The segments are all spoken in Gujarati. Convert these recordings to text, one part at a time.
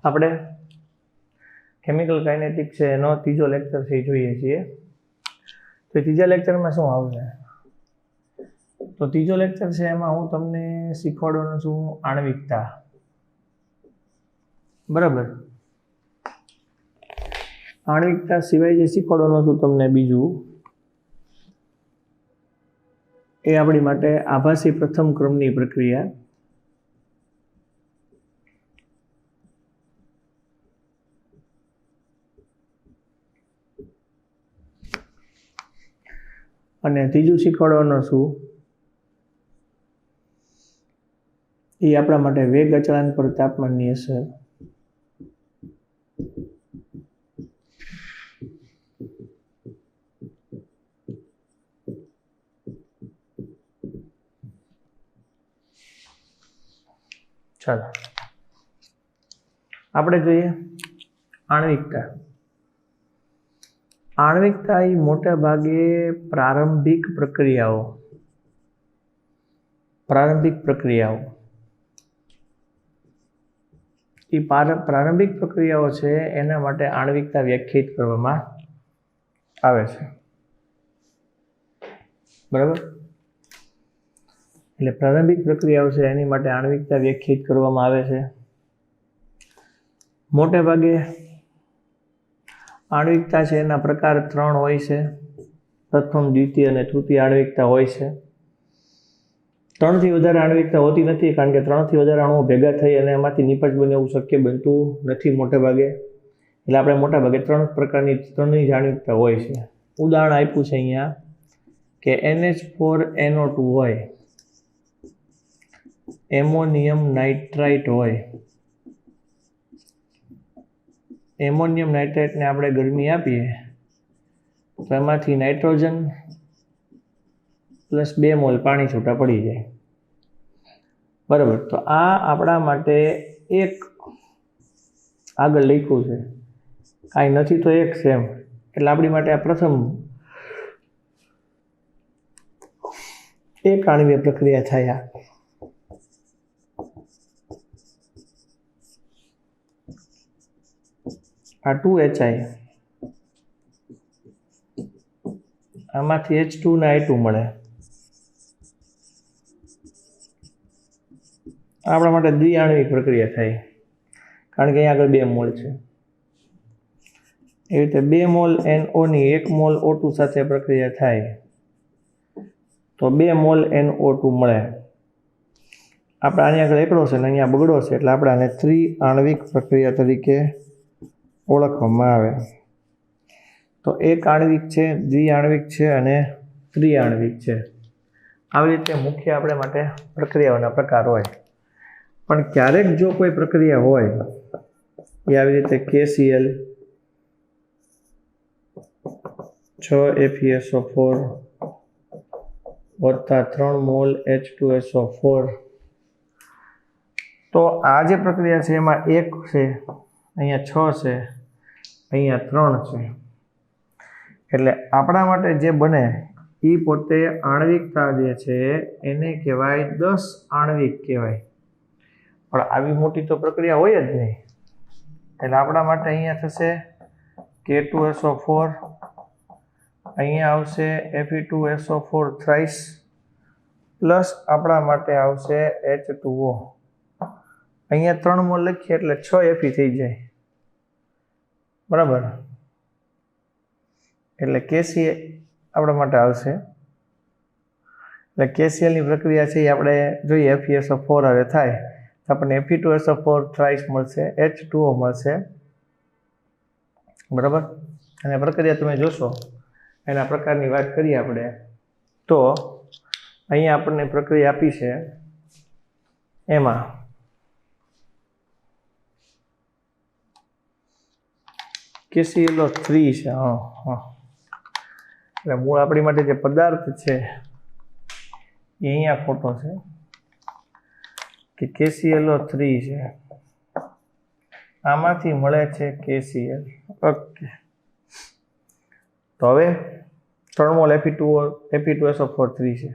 આપણે કેમિકલ કાઇનેટિક છે એનો ત્રીજો લેક્ચર છે એ જોઈએ છીએ. તો ત્રીજા લેક્ચરમાં શું આવશે? તો ત્રીજો લેક્ચર છે એમાં હું તમને શીખવાડવાનો છું આણ્વિકતા. બરાબર. આણ્વિકતા સિવાય જે શીખવાડવાનું છું તમને બીજું, એ આપણી માટે આભાસી પ્રથમ ક્રમની પ્રક્રિયા. અને ત્રીજું શીખવાડવાનું છું એ આપણા માટે વેગ અચળાંક પર તાપમાનની અસર. ચાલો આપણે જોઈએ આણ્વિકતા. આણ્વિકતા એ મોટા ભાગે પ્રારંભિક પ્રક્રિયાઓ એ પ્રારંભિક પ્રક્રિયાઓ છે એના માટે આણ્વિકતા વ્યાખ્યાયિત કરવામાં આવે છે. બરાબર. એટલે પ્રારંભિક પ્રક્રિયાઓ છે એની માટે આણ્વિકતા વ્યાખ્યાયિત કરવામાં આવે છે. મોટે ભાગે આણ્વિકતા છે એના પ્રકાર 3 હોય છે. પ્રથમ, દ્વિતીય અને તૃતીય આણ્વિકતા હોય છે. 3 થી વધારે આણ્વિકતા હોતી નથી, કારણ કે 3 થી વધારે અણુઓ ભેગા થઈ અને એમાંથી નિપજ બને એવું શક્ય બનતું નથી મોટે ભાગે. એટલે આપણે મોટા ભાગે 3 પ્રકારની જ આણ્વિકતા હોય છે. ઉદાહરણ આપ્યું છે અહીંયા કે NH4NO2 હોય, એમોનિયમ નાઇટ્રાઇટ હોય. એમોનિયમ નાઇટ્રાઇટને આપણે ગરમી આપીએ તો એમાંથી નાઇટ્રોજન પ્લસ 2 મોલ પાણી છૂટા પડી જાય. બરાબર. તો આ આપણા માટે એક આગળ લખ્યું છે, કાંઈ નથી તો એક સેમ. એટલે આપણી માટે આ પ્રથમ એક આણ્વિય પ્રક્રિયા થયા. આ 2HI, આમાંથી H2 ને I2 મળે. આપણા માટે દ્વિઆણ્વિક પ્રક્રિયા થાય, કારણ કે અહીંયા આગળ 2 મોલ છે. એવી રીતે 2 મોલ NO ની 1 મોલ O2 સાથે પ્રક્રિયા થાય તો 2 મોલ NO2 મળે. આપણે આની આગળ એકડો છે ને અહીંયા બગડો છે, એટલે આપણે આને ત્રિઆણ્વિક પ્રક્રિયા તરીકે ઓળખવામાં આવે. તો એક આણ્વિક છે, દ્વિઆણ્વિક છે અને ત્રિઆણ્વિક છે. આવી રીતે મુખ્ય આપણે માટે પ્રક્રિયાઓના પ્રકાર હોય. પણ ક્યારેક જો કોઈ પ્રક્રિયા હોય એ આવી રીતે KCl 6FeSO4 વત્તા 3 મોલ H2SO4, તો આ જે પ્રક્રિયા છે એમાં 1 છે, અહીંયા 6 છે, અહીંયા 3 છે. એટલે આપણા માટે જે બને એ પોતે આણ્વિકતા જે છે એને કહેવાય 10 આણ્વિક કહેવાય. પણ આવી મોટી તો પ્રક્રિયા હોય જ નહીં. એટલે આપણા માટે અહીંયા થશે K2SO4, અહીંયા આવશે Fe2SO4 થ્રાઇસ, પ્લસ આપણા માટે આવશે H2O. અહીંયા 3 મોલ લખીએ એટલે 6 Fe થઈ જાય. બરાબર. એટલે KCl આપણા માટે આવશે. એટલે KCl ની પ્રક્રિયા છે એ આપણે જોઈએ FeSO4 હવે થાય તો આપણને Fe2SO4 થ્રાઇસ મળશે, H2O મળશે. બરાબર. અને પ્રક્રિયા તમે જોશો એના પ્રકારની વાત કરીએ આપણે તો અહીંયા આપણને પ્રક્રિયા આપી છે એમાં KClO3 છે. એટલે મૂળ આપણી માટે જે પદાર્થ છે એ અહીંયા ખોટો છે કે KClO3 છે, આમાંથી મળે છે KCl. ઓકે. તો હવે 3 મોલ Fe2SO4 છે.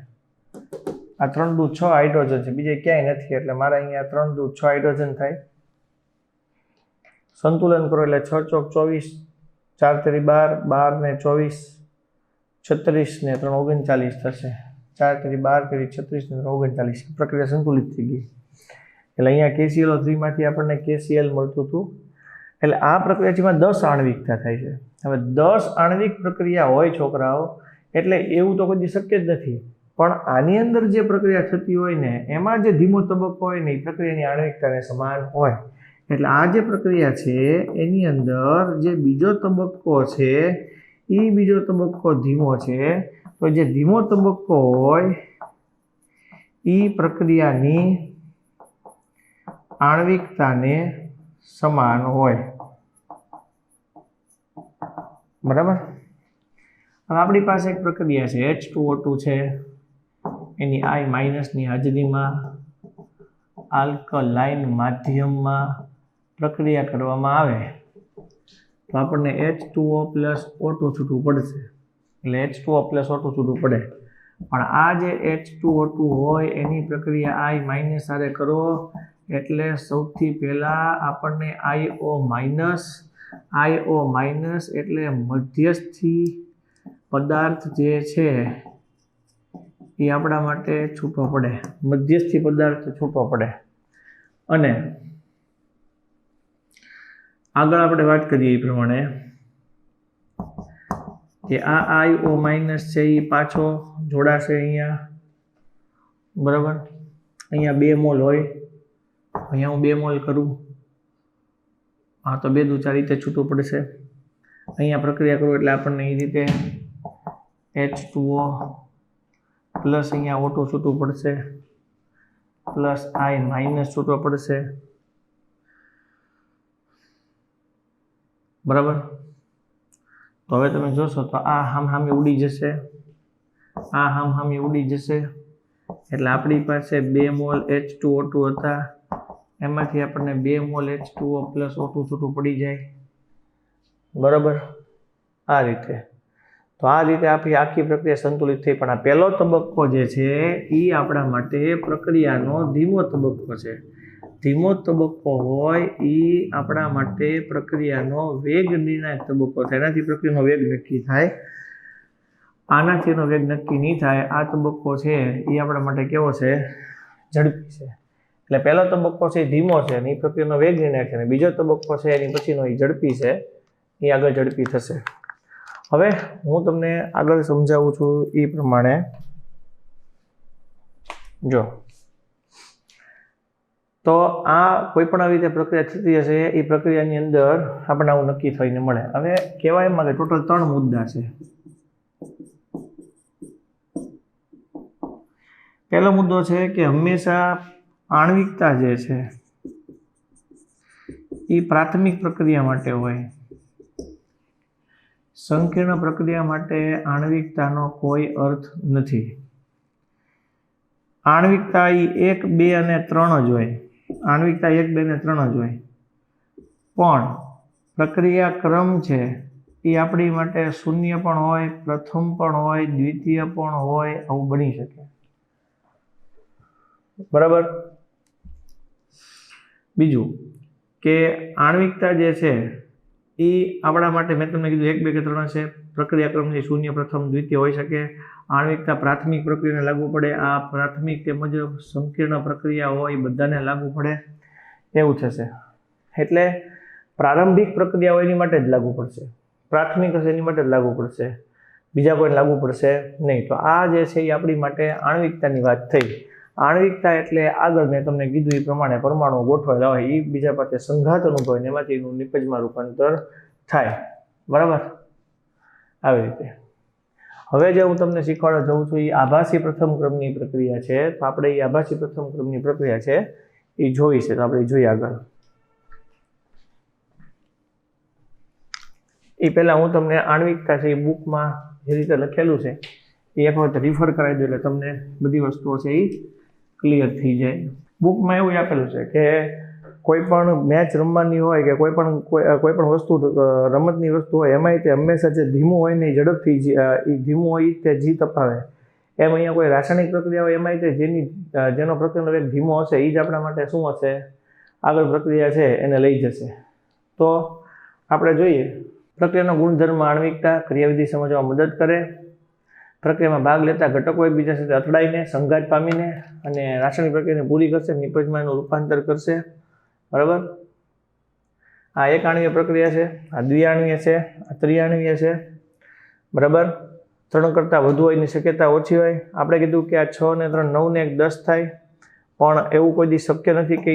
આ 3 દુ 6 હાઇડ્રોજન છે, બીજે ક્યાંય નથી. એટલે મારે અહીંયા 3 દુ 6 હાઇડ્રોજન થાય. સંતુલન કરો એટલે 6 ચોક 24, 4 તેરી 12, 12 ને 24, 36 ને 3 39 થશે. 4 તેરી 12 તેરી 36 ને 3 39. પ્રક્રિયા સંતુલિત થઈ ગઈ. એટલે અહીંયા KClO3 માંથી આપણને KCl મળતું હતું. એટલે આ પ્રક્રિયા જેમાં 10 આણ્વિકતા થાય છે. હવે 10 આણ્વિક પ્રક્રિયા હોય છોકરાઓ, એટલે એવું તો કોઈ શક્ય જ નથી. પણ આની અંદર જે પ્રક્રિયા થતી હોય ને એમાં જે ધીમો તબક્કો હોય ને એ પ્રક્રિયાની આણ્વિકતાને સમાન હોય. એટલે આ જે પ્રક્રિયા છે એની અંદર જે બીજો તબક્કો છે એ બીજો તબક્કો ધીમો છે. તો જે ધીમો તબક્કો હોય એ પ્રક્રિયાની આણ્વિકતાને સમાન હોય. બરાબર. હવે આપણી પાસે એક પ્રક્રિયા છે H2O2 છે, એની I- ની હાજરીમાં આલ્કલાઇન માધ્યમમાં પ્રક્રિયા કરવામાં આવે તો આપણને H2O + O2 છૂટવું પડશે. એટલે H2O + O2 છૂટવું પડે. પણ આ જે H2O2 હોય એની પ્રક્રિયા I- સાથે કરો એટલે સૌથી પહેલાં આપણને IO- એટલે મધ્યસ્થી પદાર્થ જે છે એ આપણા માટે છૂટવો પડે. મધ્યસ્થી પદાર્થ છૂટવો પડે. અને આગળ આપણે વાત કરીએ એ પ્રમાણે કે આ IO- છે એ પાછો જોડાશે અહીંયા. બરાબર. અહીંયા 2 મોલ હોય, અહીંયા હું 2 મોલ કરું, હા તો 2 દુ 4 રીતે છૂટવું પડશે. અહીંયા પ્રક્રિયા કરું એટલે આપણને એ રીતે H2O પ્લસ અહીંયા O2 છૂટવું પડશે, પ્લસ I- છૂટવો પડશે. બરાબર. તો હવે તમે જોશો તો આ હામે ઉડી જશે, આ હામે ઉડી જશે. એટલે આપણી પાસે 2 મોલ H2O2 હતા, એમાંથી આપણને 2 મોલ H2O + O2 છૂટું પડી જાય. બરાબર. આ રીતે. તો આ રીતે આપણી આખી પ્રક્રિયા સંતુલિત થઈ. પણ આ પહેલો તબક્કો જે છે એ આપણા માટે પ્રક્રિયાનો ધીમો તબક્કો છે. ધીમો તબક્કો હોય એ આપણા માટે પ્રક્રિયાનો વેગ નિર્ણાયક તબક્કો થાય. એનાથી પ્રક્રિયાનો વેગ નક્કી થાય. આનાથી એનો વેગ નક્કી નહીં થાય. આ તબક્કો છે એ આપણા માટે કેવો છે? ઝડપી છે. એટલે પહેલો તબક્કો છે એ ધીમો છે અને એ પ્રક્રિયાનો વેગ નિર્ણાયક છે. અને બીજો તબક્કો છે એની પછીનો એ ઝડપી છે, એ આગળ ઝડપી થશે. હવે હું તમને આગળ સમજાવું છું એ પ્રમાણે. જો તો આ કોઈ પણ આવી રીતે પ્રક્રિયા થતી હશે એ પ્રક્રિયાની અંદર આપણને આવું નક્કી થઈને મળે. હવે કહેવાય એમાં કે ટોટલ 3 મુદ્દા છે. પહેલો મુદ્દો છે કે હંમેશા આણ્વિકતા જે છે એ પ્રાથમિક પ્રક્રિયા માટે હોય. સંકીર્ણ પ્રક્રિયા માટે આણ્વિકતાનો કોઈ અર્થ નથી. આણ્વિકતા એ 1, 2 અને 3 જ હોય. આણ્વિકતા 1, 2 અને 3 જ હોય. પણ પ્રક્રિયા ક્રમ છે એ આપણી માટે શૂન્ય પણ હોય, પ્રથમ પણ હોય, દ્વિતીય પણ હોય, આવું બની શકે. બરાબર. બીજું કે આણ્વિકતા જે છે એ આપણા માટે મેં તમને કીધું 1, 2 કે 3 છે. પ્રક્રિયાક્રમ છે શૂન્ય, પ્રથમ, દ્વિતીય હોઈ શકે. આણ્વિકતા પ્રાથમિક પ્રક્રિયાને લાગુ પડે. આ પ્રાથમિક તેમજ સંકીર્ણ પ્રક્રિયા હોય બધાને લાગુ પડે એવું થશે. એટલે પ્રારંભિક પ્રક્રિયા હોય એની માટે જ લાગુ પડશે. પ્રાથમિક હશે એની માટે જ લાગુ પડશે, બીજા કોઈને લાગુ પડશે નહીં. તો આ જે છે એ આપણી માટે આણ્વિકતાની વાત થઈ. આણ્વિકતા એટલે આગળ મેં તમને કીધું એ પ્રમાણે પરમાણુ ગોઠવાયેલા હોય, એ બીજા પાસે સંઘાત અનુભવે ને એમાંથી એનું નિપજમાં રૂપાંતર થાય. બરાબર. આવી રીતે. હવે જે હું તમને શીખવાડવા જાઉં છું એ આભાસી પ્રથમ ક્રમની પ્રક્રિયા છે. તો આપણે એ આભાસી પ્રથમ ક્રમની પ્રક્રિયા છે એ જોઈ છે. તો આપણે જોઈએ આગળ. એ પહેલાં હું તમને આણ્વિકતા છે એ બુકમાં જે રીતે લખેલું છે એ એક વખત રિફર કરાવી દઉં એટલે તમને બધી વસ્તુઓ છે એ ક્લિયર થઈ જાય. બુકમાં એવું આપેલું છે કે કોઈ પણ મેચ રમવાની હોય કે કોઈ પણ વસ્તુ રમતની વસ્તુ હોય એમાં તે હંમેશા જે ધીમું હોય ને એ ઝડપથી એ ધીમું હોય તે જીત અપાવે. એમ અહીંયા કોઈ રાસાયણિક પ્રક્રિયા હોય એમાં તે જેનો પ્રક્રિયાનો વેગ ધીમો હશે એ જ આપણા માટે શું હશે? આગળ પ્રક્રિયા છે એને લઈ જશે. તો આપણે જોઈએ પ્રક્રિયાનો ગુણધર્મ આણ્વિકતા ક્રિયાવિધિ સમજવામાં મદદ કરે, પ્રક્રિયામાં ભાગ લેતા ઘટકો એકબીજા સાથે અથડાઈને સંઘાત પામીને અને રાસાયણિક પ્રક્રિયાને પૂરી કરશે, નિપજમાં એનું રૂપાંતર કરશે. બરાબર, આ એક આણ્વીય પ્રક્રિયા છે, આ દ્વિઆણ્વીય છે, આ ત્રિઆણ્વીય છે. બરાબર, 3 કરતાં વધુ હોયની શક્યતા ઓછી હોય. આપણે કીધું કે આ 6 ને 3 9 ને 1 10 થાય, પણ એવું કોઈ દી શક્ય નથી કે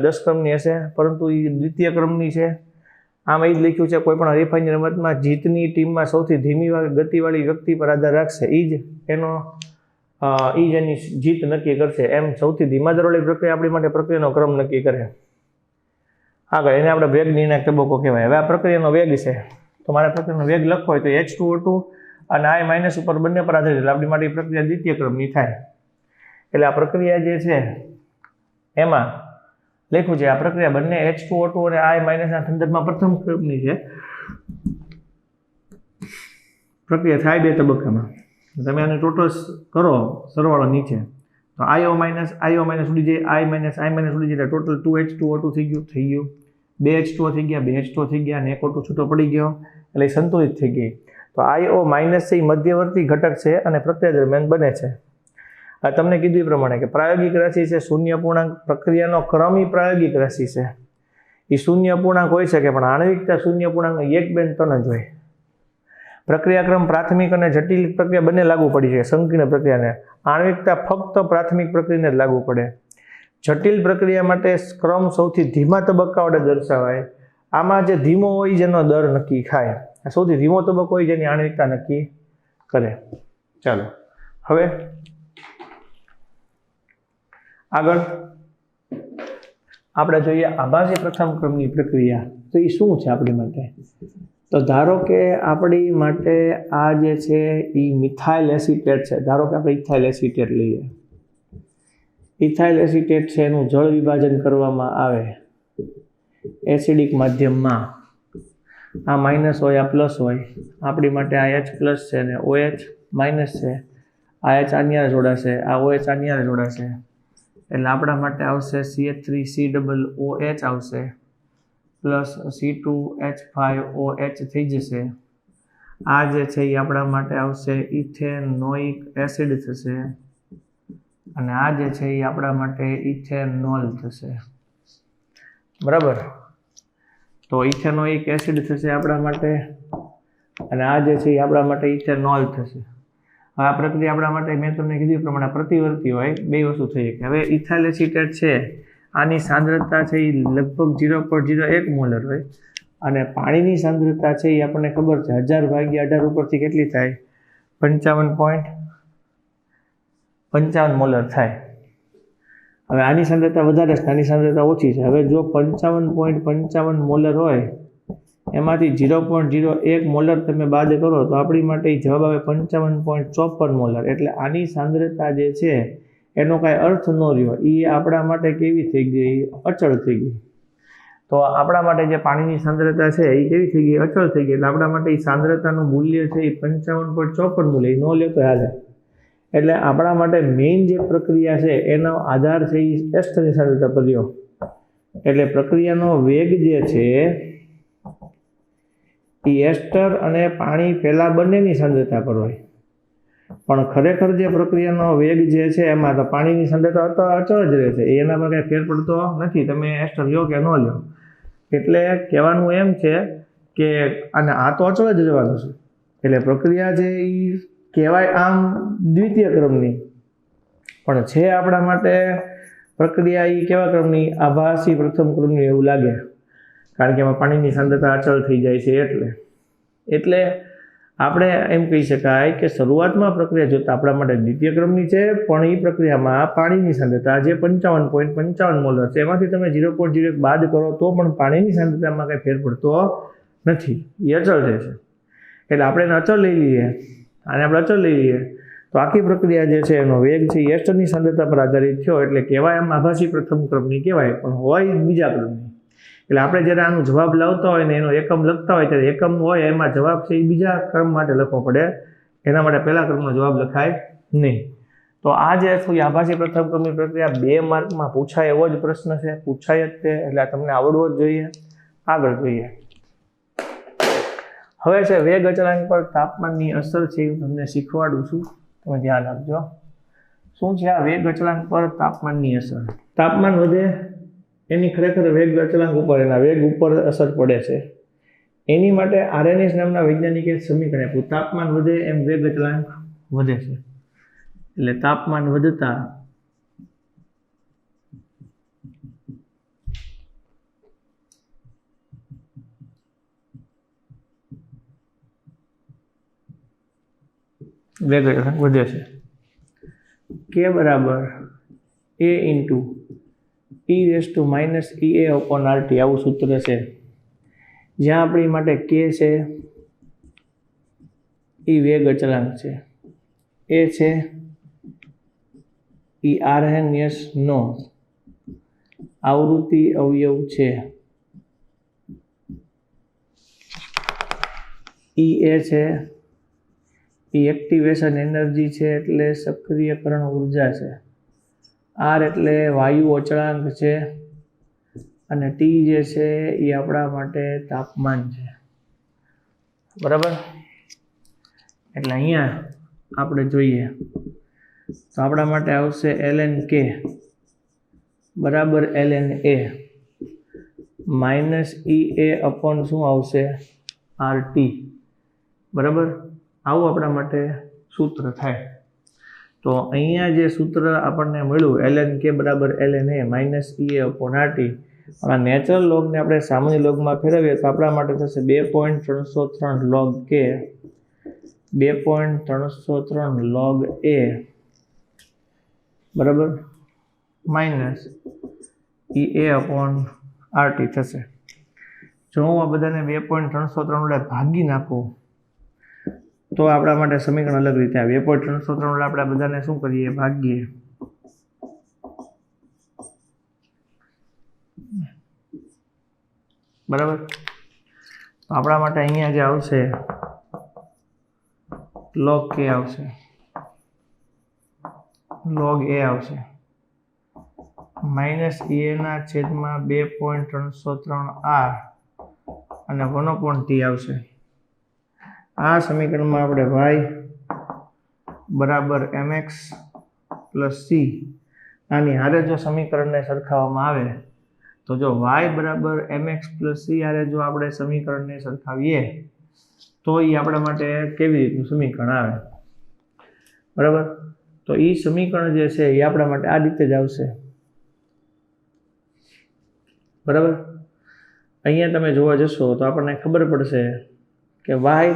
10 ક્રમની હશે, પરંતુ એ દ્વિતીય ક્રમની છે. આમ એ જ લખ્યું છે, કોઈ પણ હરીફાઈની રમતમાં જીતની ટીમમાં સૌથી ધીમી ગતિવાળી વ્યક્તિ પર આધાર રાખશે, એ જ એની જીત નક્કી કરશે. એમ સૌથી ધીમા દરવાળી પ્રક્રિયા આપણી માટે પ્રક્રિયાનો ક્રમ નક્કી કરે. આગળ એને આપણે વેગ નિર્ણાયક તબક્કો કહેવાય. હવે આ પ્રક્રિયાનો વેગ છે, તો મારે પ્રક્રિયાનો વેગ લખવો હોય તો H2O2 અને I- ઉપર બંને પર આધારિત, એટલે આપણી માટે પ્રક્રિયા દ્વિતીય ક્રમની થાય. એટલે આ પ્રક્રિયા જે છે એમાં લખ્યું છે, આ પ્રક્રિયા બંને H2O2 અને I- ના સંદર્ભમાં પ્રથમ ક્રમની છે. પ્રક્રિયા થાય 2 તબક્કામાં. તમે આને ટોટલ કરો સરવાળો નીચે, તો IO- ઉડી જાય, I- ઉડી જાય, ટોટલ 2H2O2 થઈ ગયું, 2 H2O થઈ ગયા, 2 H2O થઈ ગયા, અને 1 O2 છૂટો પડી ગયો, એટલે સંતુલિત થઈ ગઈ. તો IO- છે એ મધ્યવર્તી ઘટક છે અને પ્રક્રિયા દરમિયાન બને છે. આ તમને કીધું એ પ્રમાણે કે પ્રાયોગિક રાશિ છે શૂન્ય પૂર્ણાંક, પ્રક્રિયાનો ક્રમ પ્રાયોગિક રાશિ છે, એ શૂન્ય પૂર્ણાંક હોઈ શકે, પણ આણ્વિકતા શૂન્ય પૂર્ણાંક 1, 2, 3 જ હોય. પ્રક્રિયાક્રમ પ્રાથમિક અને જટિલ પ્રક્રિયા બંને લાગુ પડી છે, સંકીર્ણ પ્રક્રિયાને. આણ્વિકતા ફક્ત પ્રાથમિક પ્રક્રિયાને જ લાગુ પડે. જટિલ પ્રક્રિયા માટે ક્રમ સૌથી ધીમા તબક્કા વડે દર્શાવાય. આમાં જે ધીમો હોય જેનો દર નક્કી થાય, સૌથી ધીમો તબક્કો હોય જેની આણ્વિકતા નક્કી કરે. ચાલો હવે આગળ આપણે જોઈએ આભાસી પ્રથમ ક્રમની પ્રક્રિયા. તો એ શું છે આપણી માટે? તો ધારો કે આપણી માટે આ જે છે એ મિથાઇલ એસિટેટ છે. ધારો કે આપણે ઇથાઇલ એસિટેટ લઈએ. ઇથાઇલ એસિટેટ છે, એનું જળ વિભાજન કરવામાં આવે એસિડિક માધ્યમમાં. આ માઇનસ હોય, આ પ્લસ હોય. આપણી માટે આ H પ્લસ છે ને OH માઇનસ છે. આ H આની હારે જોડાશે, આ OH આની હારે જોડાશે, એટલે આપણા માટે આવશે CH3COOH આવશે, પ્લસ C2H5OH થઈ જશે. આ જે છે એ આપણા માટે આવશે ઇથેનોઇક એસિડ થશે, અને આ જે છે એ આપણા માટે ઇથેનોલ થશે. બરાબર, તો ઇથેનોઇક એસિડ થશે આપણા માટે, અને આ જે છે એ આપણા માટે ઇથેનોલ થશે. આ પ્રક્રિયા આપણા માટે મેં તમને કીધું પ્રમાણે પ્રતિવર્તી હોય, 2 વસ્તુ થઈ શકે. હવે ઇથાઇલ એસિટેટ છે, આની સાંદ્રતા છે એ લગભગ 0.01 મોલર હોય, અને પાણીની સાંદ્રતા છે એ આપણને ખબર છે 1000/18 ઉપરથી કેટલી થાય? 55 મોલર થાય. હવે આની સાંદ્રતા વધારે છે, આની સાંદ્રતા ઓછી છે. હવે જો 55.55 મોલર હોય, એમાંથી 0.01 મોલર તમે બાદ કરો તો આપણી માટે જવાબ આવે 55.54 મોલર. એટલે આની સાંદ્રતા જે છે એનો કાંઈ અર્થ ન રહ્યો, એ આપણા માટે કેવી થઈ ગઈ? અચળ થઈ ગઈ. તો આપણા માટે જે પાણીની સાંદ્રતા છે એ કેવી થઈ ગઈ? અચળ થઈ ગઈ. એટલે આપણા માટે એ સાંદ્રતાનું મૂલ્ય છે એ 55.54 મૂલ્ય, એ ન લે તો હાલે. એટલે આપણા માટે મેઇન જે પ્રક્રિયા છે એનો આધાર છે એ એસ્ટરની સાંદ્રતા પર રહ્યો. એટલે પ્રક્રિયાનો વેગ જે છે એ એસ્ટર અને પાણી પહેલાં બંનેની સાંદ્રતા પર હોય, પણ ખરેખર જે પ્રક્રિયાનો વેગ જે છે એમાં તો પાણીની સાંદ્રતા તો અચળ જ રહે છે, એના પર કંઈ ફેર પડતો નથી, તમે એસ્ટર લો કે ન લો. એટલે કહેવાનું એમ છે કે અને આ તો અચળ જ રહેવાનું છે. એટલે પ્રક્રિયા છે એ કહેવાય આમ દ્વિતીય ક્રમની, પણ છે આપણા માટે પ્રક્રિયા એ કેવા ક્રમની? આભાસી પ્રથમ ક્રમની એવું લાગે, કારણ કે એમાં પાણીની સાંદ્રતા અચળ થઈ જાય છે. એટલે આપણે એમ કહી શકાય કે શરૂઆતમાં પ્રક્રિયા જોતા આપણા માટે દ્વિતીય ક્રમની છે, પણ એ પ્રક્રિયામાં પાણીની સાંદ્રતા જે 55.55 મોલર છે એમાંથી તમે 0.01 બાદ કરો તો પણ પાણીની સાંદ્રતામાં કંઈ ફેર પડતો નથી, એ અચળ રહે છે. એટલે આપણે એને અચળ લઈ લઈએ, આને આપણે અચળ લઈ લઈએ તો આખી પ્રક્રિયા જે છે એનો વેગ છે એ એસ્ટરની સાંદ્રતા પર આધારિત થયો. એટલે કહેવાય આમ આભાસી પ્રથમ ક્રમની કહેવાય, પણ હોય બીજા ક્રમની. એટલે આપણે જ્યારે આનો જવાબ લાવતા હોય ને એનો એકમ લખતા હોય ત્યારે એકમ હોય એમાં જવાબ છે એ બીજા ક્રમ માટે લખવો પડે, એના માટે પહેલા ક્રમનો જવાબ લખાય નહીં. તો આ જે થોડી આભાસી પ્રથમ ક્રમની પ્રક્રિયા 2 માર્કમાં પૂછાય એવો જ પ્રશ્ન છે, પૂછાય જ તે, એટલે તમને આવડવો જ જોઈએ. આગળ જોઈએ. હવે છે વેગ અચળાંક પર તાપમાનની અસર છે એ તમને શીખવાડું છું, તમે ધ્યાન આપજો. શું છે આ વેગ અચળાંક પર તાપમાનની અસર? તાપમાન વધે એની ખરેખર વેગ અચળાંક ઉપર, એના વેગ ઉપર અસર પડે છે. એની માટે આર્હેનિસ નામના વૈજ્ઞાનિકે સમીકરણ આપ્યું, તાપમાન વધે એમ વેગ અચળાંક વધે છે. એટલે તાપમાન વધતા વેગ અચળાંક વધે છે. કે બરાબર a ઇન્ટુ e⁻ આવું સૂત્ર છે, જ્યાં આપણી માટે કે છે એ વેગ અચળાંક છે, એ છે એ આર્હેનિયસનો આવૃત્તિ અવયવ છે, એ છે એ એક્ટિવેશન એનર્જી છે, એટલે સક્રિયકરણ ઉર્જા છે. આર એટલે વાયુ અચળાંક છે, અને ટી જે છે એ આપણા માટે તાપમાન છે. બરાબર? એટલે અહીંયા આપણે જોઈએ તો આપણા માટે આવશે ln k બરાબર ln a minus ea upon શું આવશે RT. બરાબર? આવું આપણા માટે સૂત્ર થાય. તો અહીંયા જે સૂત્ર આપણને મળ્યું ln k બરાબર ln a minus ea upon RT, આ નેચરલ લોગને આપણે સામાન્ય લોગમાં ફેરવીએ તો આપણા માટે થશે 2.303 log k 2.303 log a બરાબર માઇનસ ea અપોન RT થશે. જો હું આ બધાને 2.303 વડે ભાગી નાખું તો આપણા માટે સમીકરણ અલગ રીતે આવે. 2.303 વડે આપણે બધાને શું કરીએ? ભાગીએ. બરાબર? તો આપણા માટે અહીંયા જે આવશે log k આવશે, log a આવશે, માઇનસ ના છેદમાં 2.303 r અને 1/t આવશે. આ સમીકરણમાં આપણે y બરાબર mx પ્લસ c આની હારે જો સમીકરણને સરખાવવામાં આવે તો જો y બરાબર mx પ્લસ c હારે જો આપણે સમીકરણને સરખાવીએ તો એ આપણા માટે કેવી રીતનું સમીકરણ આવે? બરાબર? તો એ સમીકરણ જે છે એ આપણા માટે આ રીતે જ આવશે. બરાબર? અહીંયા તમે જોવા જશો તો આપણને ખબર પડશે કે y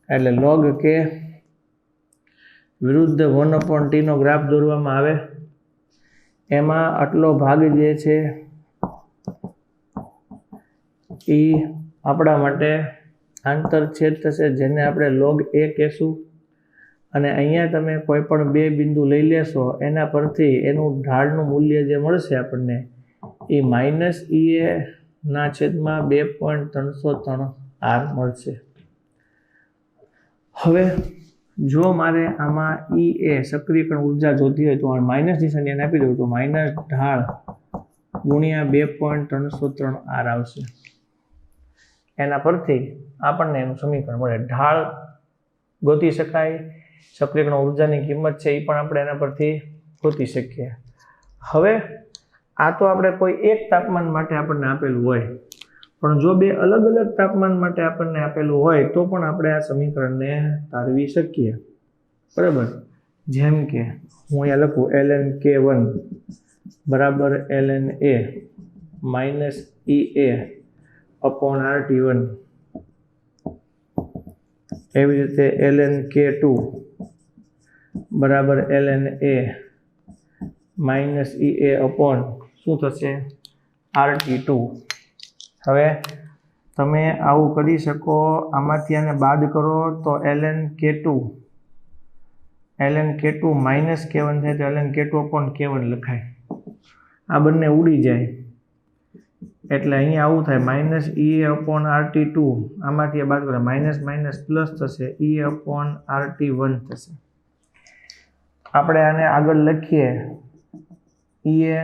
એટલે log k વિરુદ્ધ 1/t નો ગ્રાફ દોરવામાં આવે, એમાં આટલો ભાગ જે છે એ આપણા માટે આંતરછેદ થશે, જેને આપણે log a કહેશું. અને અહીંયા તમે કોઈ પણ બે બિંદુ લઈ લેશો, એના પરથી એનું ઢાળનું મૂલ્ય જે મળશે આપણને એ માઇનસ ea ના છેદમાં 2.303 r મળશે. હવે જો મારે આમાં ea સક્રિયકરણ ઉર્જા જોતી હોય તો માઇનસ નિશાની એને આપી દઉં તો માઇનસ ઢાળ ગુણ્યા 2.303 r આવશે. એના પરથી આપણને એનું સમીકરણ મળે. ઢાળ ગોતી શકાય, સક્રિયકરણ ઉર્જાની કિંમત છે એ પણ આપણે એના પરથી ગોતી શકીએ. હવે આ તો આપણે કોઈ એક તાપમાન માટે આપણને આપેલું હોય, પણ જો બે અલગ અલગ તાપમાન માટે આપણને આપેલું હોય તો પણ આપણે આ સમીકરણને તારવી શકીએ. બરાબર? જેમ કે હું અહીંયા લખું ln k1 બરાબર ln a minus ea upon RT1, એવી રીતે ln k2 બરાબર ln a minus ea upon શું થશે RT2. હવે તમે આવું કરી શકો, આમાંથી આને બાદ કરો તો ln k2 માઇનસ k1 થાય તો ln k2 અપોન k1 લખાય. આ બંને ઉડી જાય એટલે અહીંયા આવું થાય માઇનસ ea અપોન RT2, આમાંથી બાદ કરે માઇનસ માઇનસ પ્લસ થશે ea અપોન RT1 થશે. આપણે આને આગળ લખીએ ea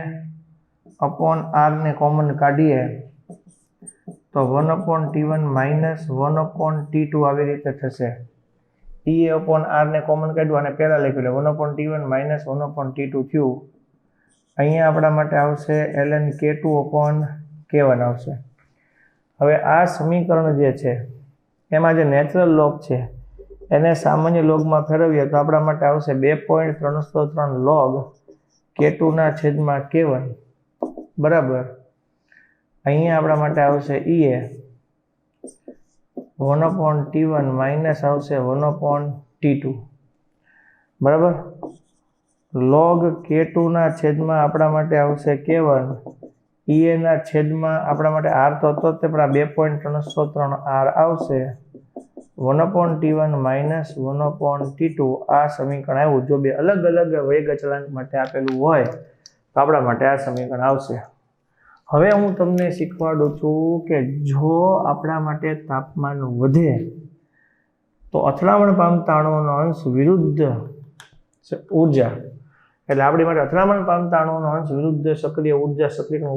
અપોન r ને કોમન કાઢીએ તો 1/T1 માઇનસ 1/T2 આવી રીતે થશે. E/R ને કોમન કાઢ્યું અને પહેલા લખ્યું એટલે 1/T1 માઇનસ 1/T2 થયું. અહીંયા આપણા માટે આવશે ln K2/K1 આવશે. હવે આ સમીકરણ જે છે એમાં જે નેચરલ લોગ છે એને સામાન્ય લોગમાં ફેરવીએ તો આપણા માટે આવશે 2.303 લોગ K2/K1 બરાબર. અહીંયા આપણા માટે આવશે EA 1/T1 માઇનસ આવશે 1/T2 બરાબર. લોગ K2/છેદમાં આપણા માટે આવશે K1. EA છેદમાં આપણા માટે R તો હતો તે પણ 2.303 R આવશે 1/T1 માઇનસ 1/T2. આ સમીકરણ આવ્યું. જો બે અલગ અલગ વેગ અચળાંક માટે આપેલું હોય તો આપણા માટે આ સમીકરણ આવશે. હવે હું તમને શીખવાડું છું કે જો આપણા માટે તાપમાન વધે તો અથડામણ પામતા અણુઓનો અંશ વિરુદ્ધ ઉર્જા એટલે આપણી માટે અથડામણ પામતા અણુઓનો અંશ વિરુદ્ધ સક્રિય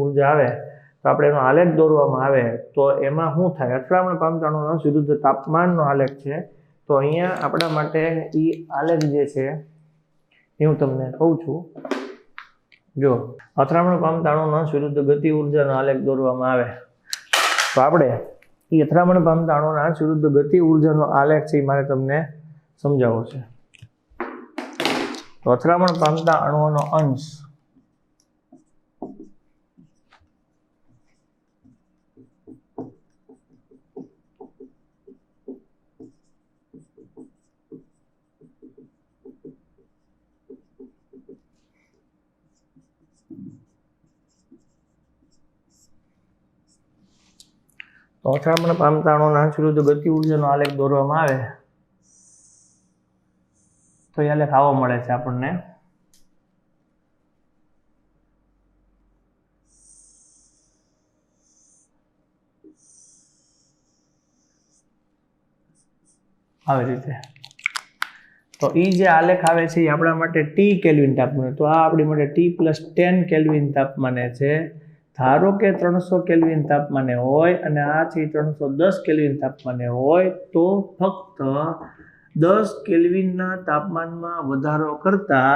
ઉર્જા આવે તો આપણે એનો આલેખ દોરવામાં આવે તો એમાં શું થાય? અથડામણ પામતા અણુઓનો અંશ વિરુદ્ધ તાપમાનનો આલેખ છે. તો અહીંયા આપણા માટે એ આલેખ જે છે એ હું તમને કહું છું. જો અથડામણ પામતા અણુઓનો અંશ વિરુદ્ધ ગતિ ઉર્જાનો આલેખ દોરવામાં આવે તો આપણે એ અથડામણ પામતા અણુઓના અંશ વિરુદ્ધ ગતિ ઉર્જાનો આલેખ છે એ મારે તમને સમજાવવો છે. તો અથડામણ પામતા અણુઓનો અંશ અથડામણ પામતા અણુઓના અંશ વિરુદ્ધ ગતિ ઉર્જાનો આલેખ દોરવામાં આવે તો એ આલેખ આવો મળે છે આપણને. આવી રીતે. તો એ જે આલેખ આવે છે એ આપણા માટે T કેલ્વિન તાપમાને. તો આ આપણી માટે T+10 કેલ્વિન તાપમાને છે. ધારો કે 300 કેલ્વિન તાપમાને હોય અને આ છે 310 કેલ્વિન તાપમાને હોય તો ફક્ત 10 કેલ્વિનના તાપમાનમાં વધારો કરતા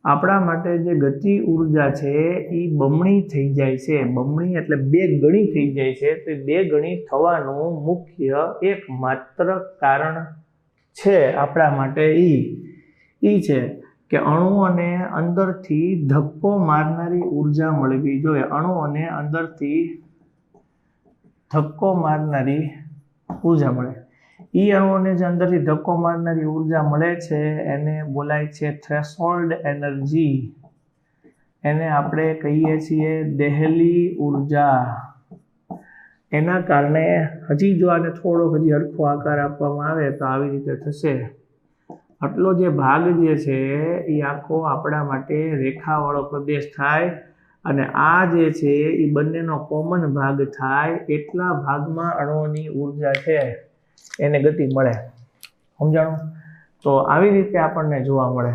આપણા માટે જે ગતિ ઉર્જા છે એ બમણી થઈ જાય છે. બમણી એટલે 2 ગણી થઈ જાય છે. તો 2 ગણી થવાનું મુખ્ય એકમાત્ર કારણ છે આપણા માટે ઈ છે કે અણુઓને અંદરથી ધક્કો મારનારી ઉર્જા મળવી જોઈએ. અણુઓને અંદરથી ધક્કો મારનારી ઉર્જા મળે. એ અણુઓને જે અંદરથી ધક્કો મારનારી ઉર્જા મળે છે એને બોલાય છે થ્રેશોલ્ડ એનર્જી. એને આપણે કહીએ છીએ દેહલી ઉર્જા. એના કારણે હજી જો આને થોડોક હજી હરખો આકાર આપવામાં આવે તો આવી રીતે થશે. આટલો જે ભાગ જે છે એ આખો આપણા માટે રેખાવાળો પ્રદેશ થાય અને આ જે છે એ બંનેનો કોમન ભાગ થાય. એટલા ભાગમાં અણુઓની ઉર્જા છે એને ગતિ મળે. સમજાણું? તો આવી રીતે આપણને જોવા મળે.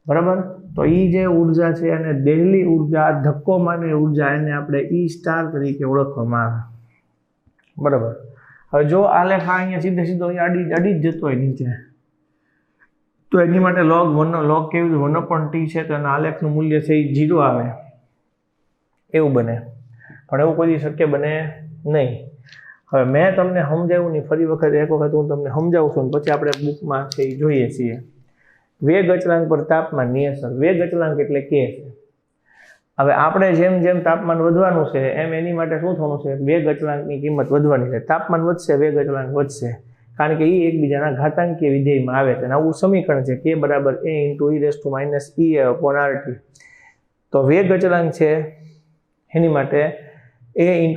બરાબર. તો એ જે ઉર્જા છે એને દેહલી ઉર્જા, ધક્કો મારનારી ઉર્જા, એને આપણે E સ્ટાર તરીકે ઓળખવામાં આવે. બરાબર. હવે જો આલેખ અહીંયા સીધો અડી જ જતો હોય નીચે તો એની માટે log 1 કેવી 1/T છે તો એના આલેખનું મૂલ્ય છે એ 0 આવે એવું બને. પણ એવું કોઈ શક્ય બને નહીં. હવે મેં તમને સમજાવ્યું નહીં, ફરી વખત એક વખત હું તમને સમજાવું છું પછી આપણે બુકમાં છે એ જોઈએ છીએ. વેગ અચળાંક પર તાપમાનની અસર. વેગ અચળાંક એટલે કે છે. હવે આપણે જેમ જેમ તાપમાન વધવાનું છે એમ એની માટે શું થવાનું છે? વેગ અચળાંકની કિંમત વધવાની છે. તાપમાન વધશે, વેગ અચળાંક વધશે. કારણ કે એ એકબીજાના ઘાતાંકીય વિધેયમાં આવે છે. નવું સમીકરણ છે K = A × E⁻ તો વેગ અચળાંક છે એની માટે A × E⁻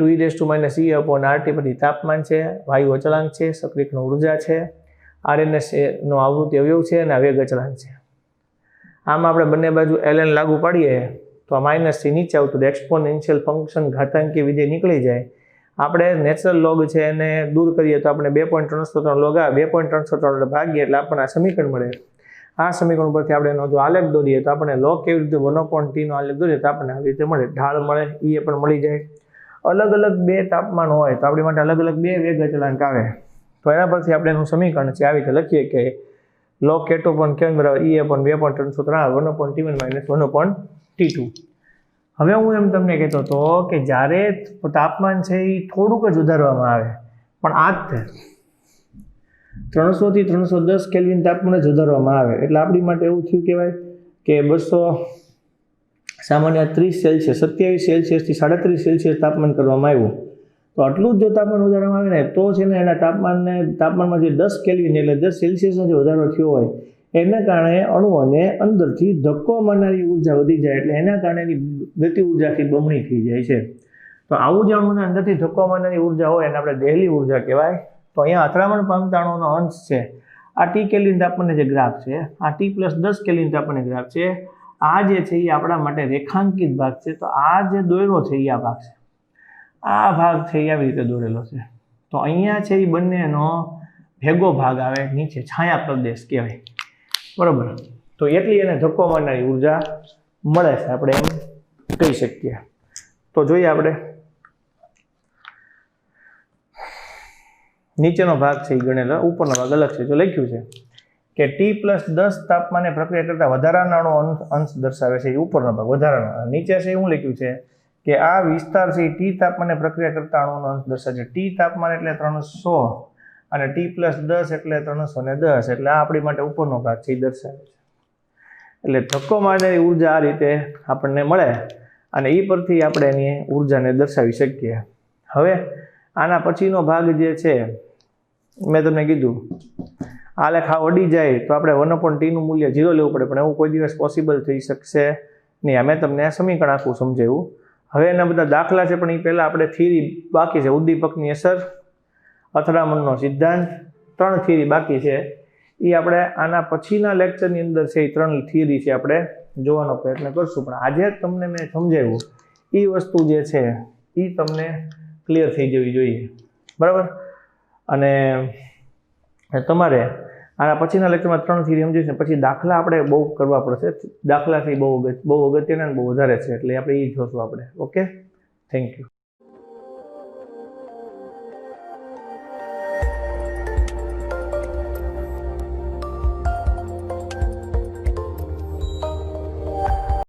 પછી તાપમાન છે, વાયુ અચળાંક છે, સક્રિય ઉર્જા છે, RNS નો આવૃત્તિ અવયવ છે અને આ વેગ અચળાંક છે. આમ આપણે બંને બાજુ ln લાગુ પાડીએ તો આ માઇનસથી નીચે આવતું એક્સપોનેન્શિયલ ફંક્શન ઘાતાંકીય વિધેય નીકળી જાય. આપણે નેચરલ લોગ છે એને દૂર કરીએ તો આપણે 2.303 લોગ આવે. 2.303 ભાગીએ એટલે આપણને આ સમીકરણ મળે. આ સમીકરણ પરથી આપણે એનો જો આલેખ દોરીએ તો આપણે લોગ કેવી રીતે 1/T નો આલેખ દોરીએ તો આપણને આવી રીતે મળે. ઢાળ મળે, એ પણ મળી જાય. અલગ અલગ બે તાપમાન હોય તો આપણી માટે અલગ અલગ બે વેગ અચળાંક આવે. તો એના પરથી આપણે એનું સમીકરણ છે આવી રીતે લખીએ કે log K2 upon K1 બરાબર E upon 2.303 1/T1 - 1/T2. હવે હું એમ તમને કહેતો હતો કે જ્યારે તાપમાન છે એ થોડુંક જ વધારવામાં આવે પણ આ જ 300 થી 310 કેલ્વિન તાપમાન જ વધારવામાં આવે એટલે આપણી માટે એવું થયું કહેવાય કે 200 સામાન્ય 30 સેલ્સિયસ 27 સેલ્સિયસથી 37 સેલ્સિયસ તાપમાન કરવામાં આવ્યું. તો આટલું જ જો તાપમાન વધારવામાં આવે ને તો છે ને એના તાપમાનમાં જે 10 કેલ્વિન એટલે 10 સેલ્સિયસનો જે વધારો થયો હોય એના કારણે અણુઓને અંદરથી ધક્કો મારનારી ઉર્જા વધી જાય એટલે એના કારણે એની ગતિ ઉર્જાથી બમણી થઈ જાય છે. તો આવું જે અણુને અંદરથી ધક્કો મારનારી ઉર્જા હોય એને આપણે દહેલી ઉર્જા કહેવાય. તો અહીંયા અથડામણ પામતા અણુનો અંશ છે આ T કેલ્વિન તાપમાનનો જે ગ્રાફ છે આ T + 10 કેલ્વિન તાપમાનનો ગ્રાફ છે. આ જે છે એ આપણા માટે રેખાંકિત ભાગ છે. તો આ જે દોર્યો છે એ આ ભાગ છે. આ ભાગ છે એ આવી રીતે દોરેલો છે. તો અહીંયા છે એ બંનેનો ભેગો ભાગ આવે નીચે છાયા પ્રદેશ કહેવાય બરાબર. તો એટલી એને ધક્કો મારનારી ઉર્જા મળે છે આપણે એમ કહી શકીએ. તો જોઈએ આપણે નીચેનો ભાગ છે એ ગણેલો ઉપરનો ભાગ અલગ છે. જો લખ્યું છે કે T + 10 તાપમાને પ્રક્રિયા કરતા વધારાના અણુનો અંશ દર્શાવે છે એ ઉપરનો ભાગ વધારાનો. નીચે છે એવું લખ્યું છે કે આ વિસ્તાર છે T તાપમાને પ્રક્રિયા કરતા અણુનો અંશ દર્શાવે છે. T તાપમાન એટલે 300 અને T + 10 એટલે 310 એટલે આ આપણી માટે ઉપરનો ભાગ છે એ દર્શાવે છે. એટલે ધક્કો મારનારી ઉર્જા આ રીતે આપણને મળે અને એ પરથી આપણે એની ઉર્જાને દર્શાવી શકીએ. હવે આના પછીનો ભાગ જે છે મેં તમને કીધું આ લેખા અડી જાય તો આપણે 1/T નું મૂલ્ય 0 લેવું પડે પણ એવું કોઈ દિવસ પોસિબલ થઈ શકશે નહીં. મેં તમને સમીકરણ આખું સમજાવ્યું. હવે એના બધા દાખલા છે પણ એ પહેલાં આપણે થિયરી બાકી છે. ઉદ્દીપકની અસર, અથડામણનો સિદ્ધાંત, 3 થિયરી બાકી છે. એ આપણે આના પછીના લેક્ચરની અંદર છે એ 3 થિયરી છે આપણે જોવાનો પ્રયત્ન કરશું. પણ આજે તમને મેં સમજાવ્યું એ વસ્તુ જે છે એ તમને ક્લિયર થઈ જવી જોઈએ બરાબર. અને તમારે આના પછીના લેક્ચરમાં 3 થિયરી સમજીશ ને પછી દાખલા આપણે બહુ કરવા પડશે. દાખલાથી બહુ અગત્યના અને બહુ વધારે છે એટલે આપણે એ જોશું આપણે. Okay, thank you.